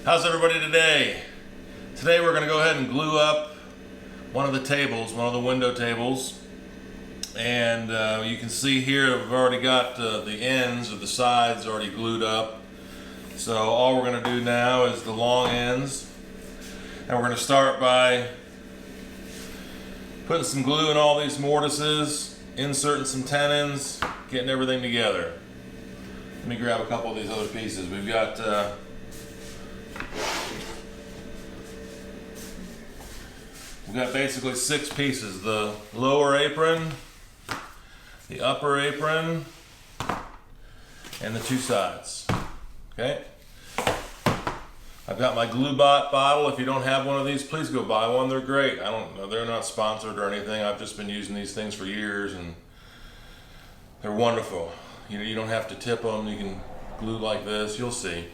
How's everybody today? Today we're going to go ahead and glue up one of the tables, one of the window tables. And you can see here I've already got the ends of the sides already glued up. So all we're going to do now is the long ends. And we're going to start by putting some glue in all these mortises, inserting some tenons, getting everything together. Let me grab a couple of these other pieces. We've got basically 6 pieces: the lower apron, the upper apron, and the 2 sides. Okay. I've got my glue bottle. If you don't have one of these, please go buy one. They're great. They're not sponsored or anything. I've just been using these things for years, and they're wonderful. You don't have to tip them. You can glue like this. You'll see.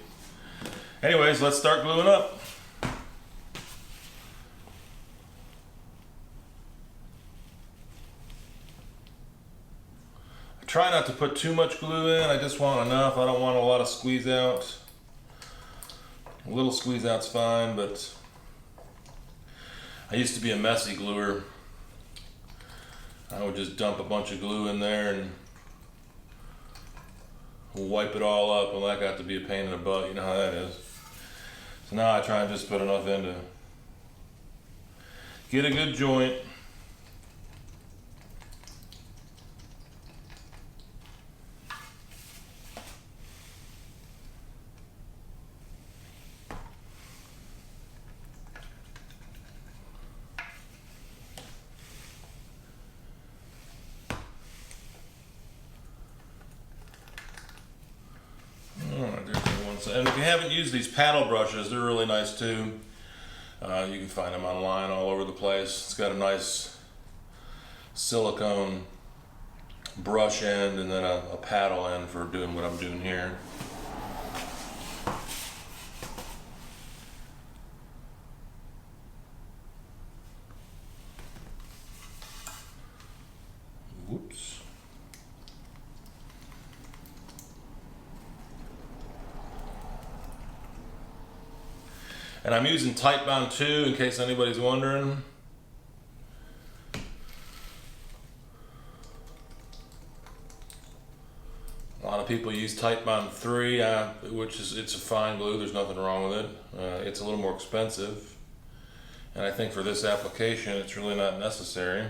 Anyways, let's start gluing up. I try not to put too much glue in. I just want enough. I don't want a lot of squeeze out. A little squeeze out's fine, but I used to be a messy gluer. I would just dump a bunch of glue in there and wipe it all up. Well, that got to be a pain in the butt. You know how that is. So now I try and just put enough in to get a good joint. And if you haven't used these paddle brushes, they're really nice too. You can find them online all over the place. It's got a nice silicone brush end and then a paddle end for doing what I'm doing here. Whoops. And I'm using Titebond 2 in case anybody's wondering. A lot of people use Titebond 3, it's a fine glue. There's nothing wrong with it. It's a little more expensive, and I think for this application it's really not necessary.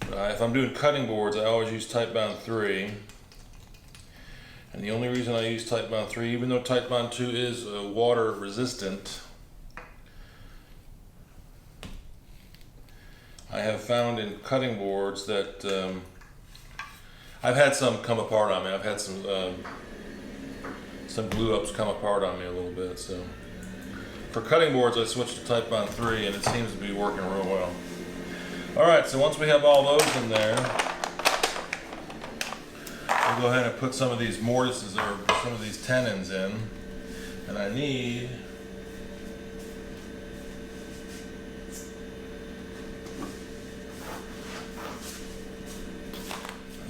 If I'm doing cutting boards, I always use Titebond 3. And the only reason I use Titebond 3, even though Titebond 2 is water resistant, I have found in cutting boards that I've had some come apart on me. I've had some glue ups come apart on me a little bit. So for cutting boards, I switched to Titebond 3, and it seems to be working real well. All right, so once we have all those in there, we'll go ahead and put some of these mortises or some of these tenons in. And I need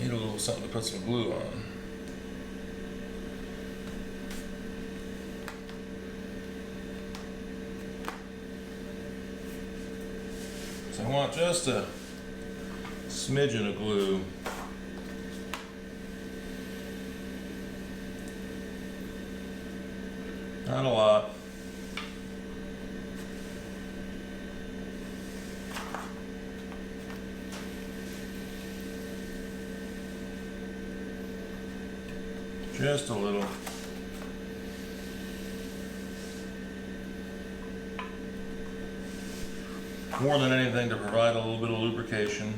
a little something to put some glue on. So I want just a smidgen of glue. Not a lot. Just a little. More than anything to provide a little bit of lubrication.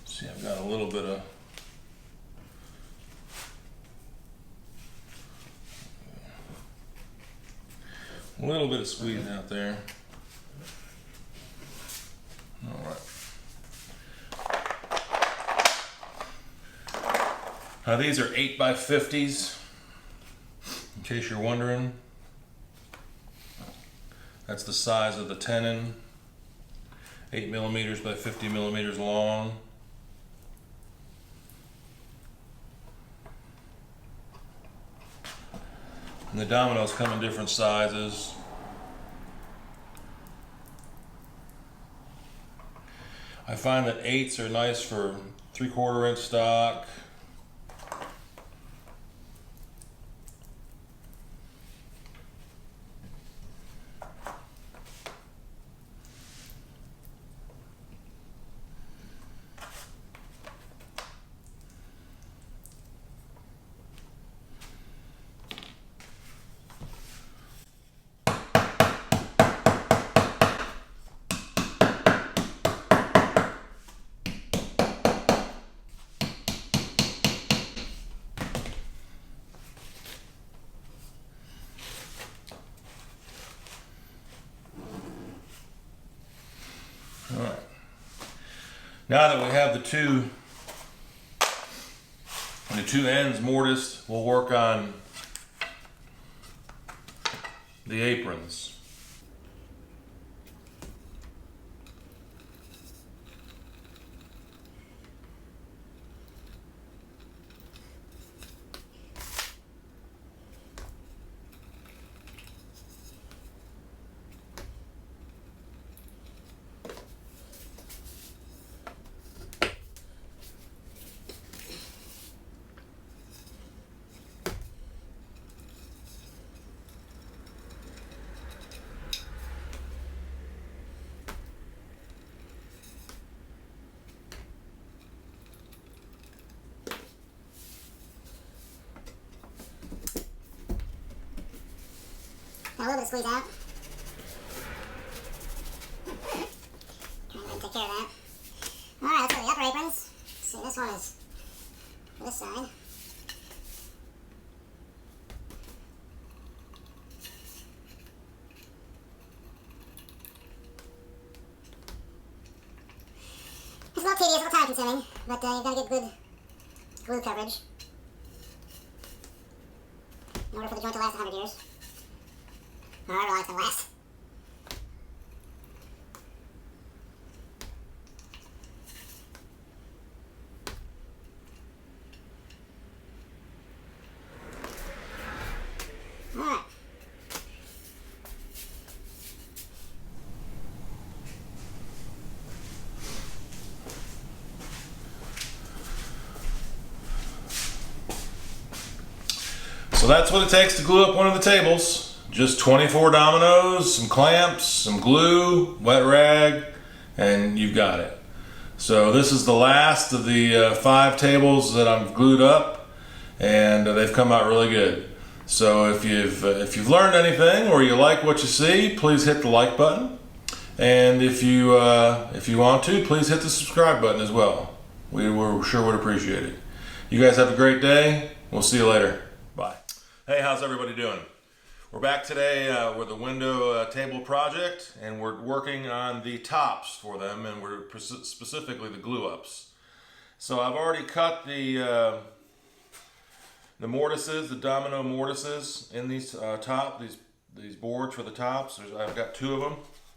See, I've got a little bit of A little bit of squeeze out there. All right. These are 8x50s, in case you're wondering. That's the size of the tenon, 8 millimeters by 50 millimeters long. And the dominoes come in different sizes. I find that 8s are nice for 3/4 inch stock. All right. Now that we have the two ends mortised, we'll work on the aprons. Now a little bit of squeeze out. And then take care of that. Alright, let's go to the upper aprons. Let's see, this one is this side. It's a little tedious, a little time consuming, but you've got to get good glue coverage in order for the joint to last 100 years. However long it's going to last. Alright. So that's what it takes to glue up one of the tables. Just 24 dominoes, some clamps, some glue, wet rag, and you've got it. So this is the last of the 5 tables that I've glued up, and they've come out really good. So if you've learned anything or you like what you see, please hit the like button, and if you want to, please hit the subscribe button as well. We sure would appreciate it. You guys have a great day. We'll see you later. Bye. Hey, how's everybody doing? We're back today with the window table project, and we're working on the tops for them, and we're specifically the glue ups. So I've already cut the mortises, the domino mortises in these these boards for the tops. I've got 2 of them,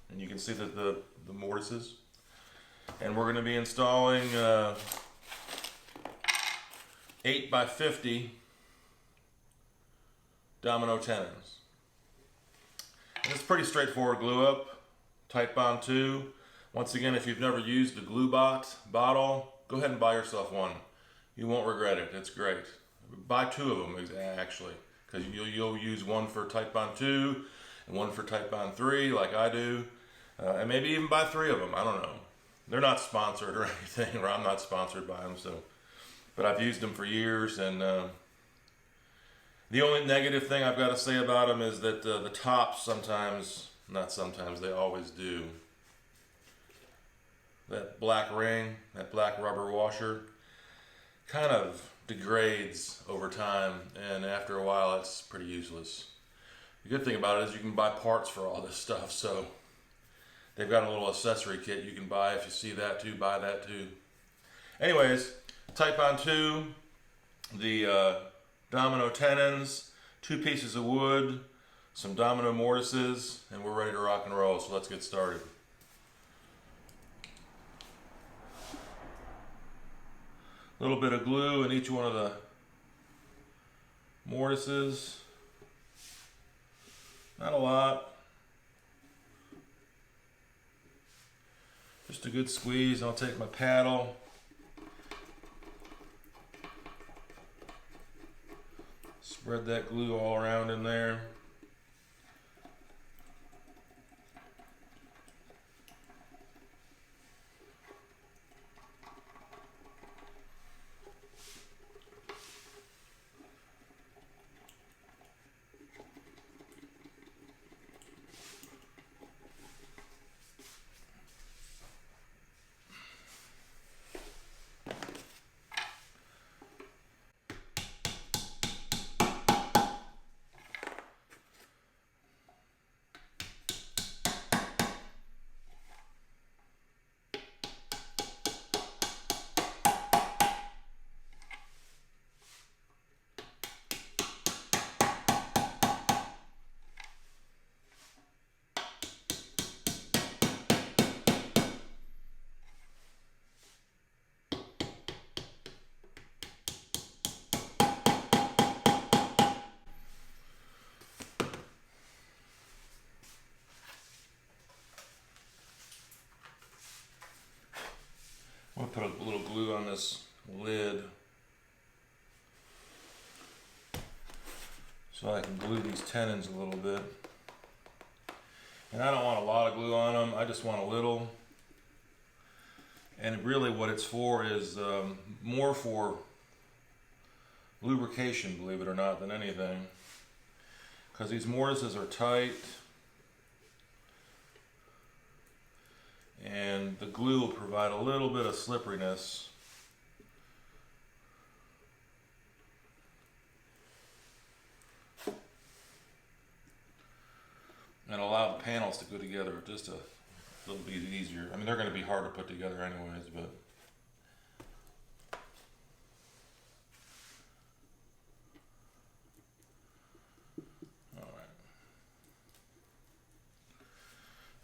and you can see that the mortises. And we're going to be installing 8x50 domino tenons. And it's pretty straightforward glue up, tight bond 2. Once again, if you've never used a glue bottle, go ahead and buy yourself one. You won't regret it. It's great. Buy 2 of them actually, because you'll use one for tight bond 2 and one for tight bond 3, like I do, and maybe even buy 3 of them. I don't know. They're not sponsored or anything, or I'm not sponsored by them. But I've used them for years, and the only negative thing I've got to say about them is that the tops they always do. That black ring, that black rubber washer, kind of degrades over time, and after a while it's pretty useless. The good thing about it is you can buy parts for all this stuff. So they've got a little accessory kit you can buy. If you see that too, buy that too. Anyways, type on 2, the Domino tenons, 2 pieces of wood, some Domino mortises, and we're ready to rock and roll. So let's get started. A little bit of glue in each one of the mortises. Not a lot. Just a good squeeze. I'll take my paddle. Spread that glue all around in there. I'm going to put a little glue on this lid so I can glue these tenons a little bit. And I don't want a lot of glue on them, I just want a little. And really what it's for is more for lubrication, believe it or not, than anything. Because these mortises are tight. And the glue will provide a little bit of slipperiness. And allow the panels to go together just a little bit easier. I mean, they're going to be hard to put together anyways, but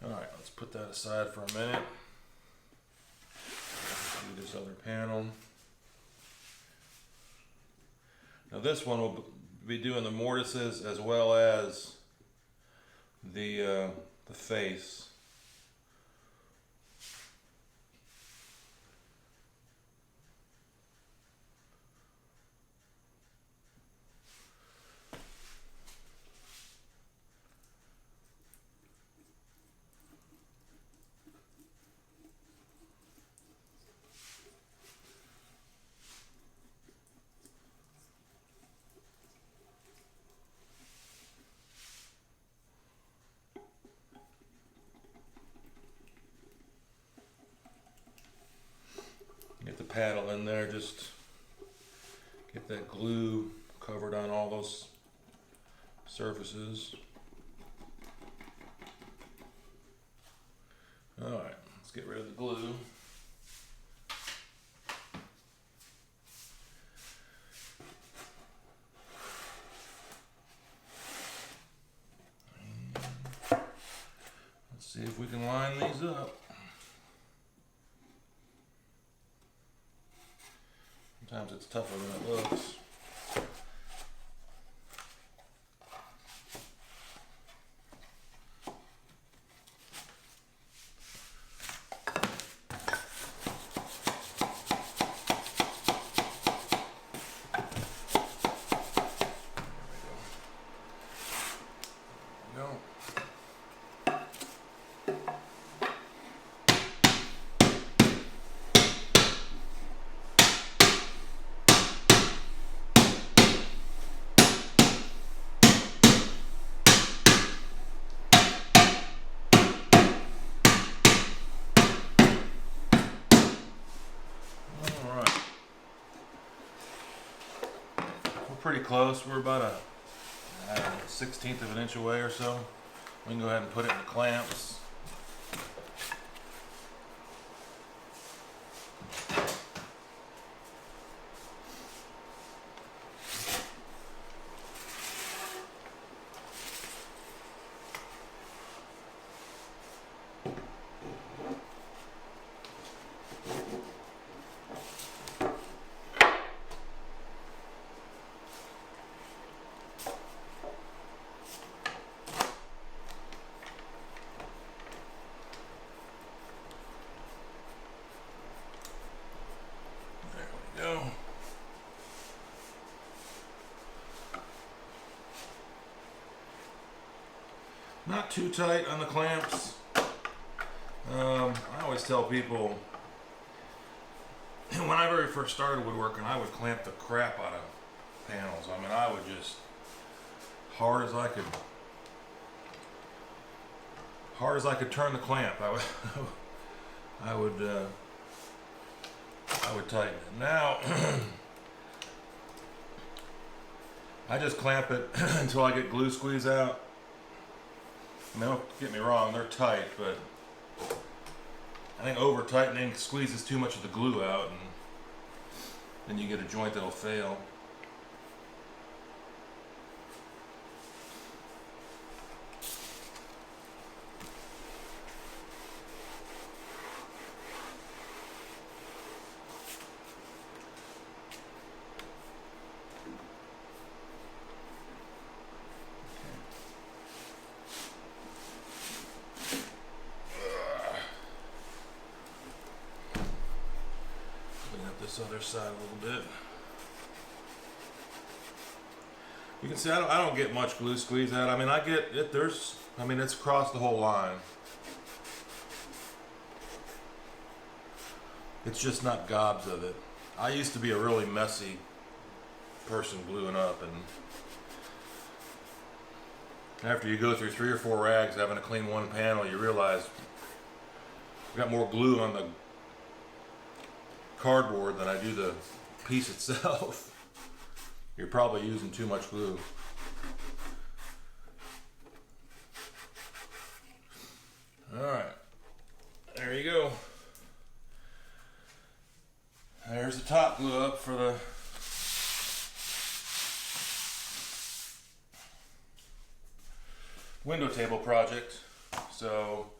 Alright, let's put that aside for a minute. Do this other panel. Now this one will be doing the mortises as well as the face. Get the paddle in there, just get that glue covered on all those surfaces. Alright, let's get rid of the glue. Let's see if we can line these up. Sometimes it's tougher than it looks. Pretty close. We're about I don't know, 1/16 of an inch away or so. We can go ahead and put it in the clamps. Go. Not too tight on the clamps. I always tell people when I very first started woodworking, I would clamp the crap out of panels. I mean, I would just hard as I could turn the clamp. I would tighten it. Now I just clamp it until I get glue squeeze out. I mean, don't get me wrong, they're tight, but I think over tightening squeezes too much of the glue out, and then you get a joint that'll fail. This other side a little bit. You can see I don't get much glue squeeze out. I mean, I get it. It's across the whole line. It's just not gobs of it. I used to be a really messy person gluing up, and after you go through 3 or 4 rags having to clean one panel, you realize I've got more glue on the cardboard than I do the piece itself. You're probably using too much glue. Alright, there you go. There's the top glue up for the window table project. So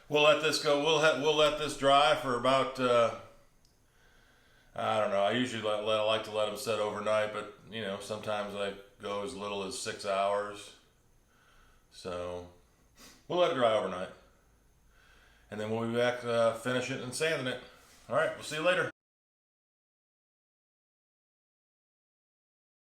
we'll let this go. We'll let this dry for about I don't know. I usually like to let them set overnight, but you know, sometimes I go as little as 6 hours. So we'll let it dry overnight, and then we'll be back finishing it and sanding it. All right, we'll see you later.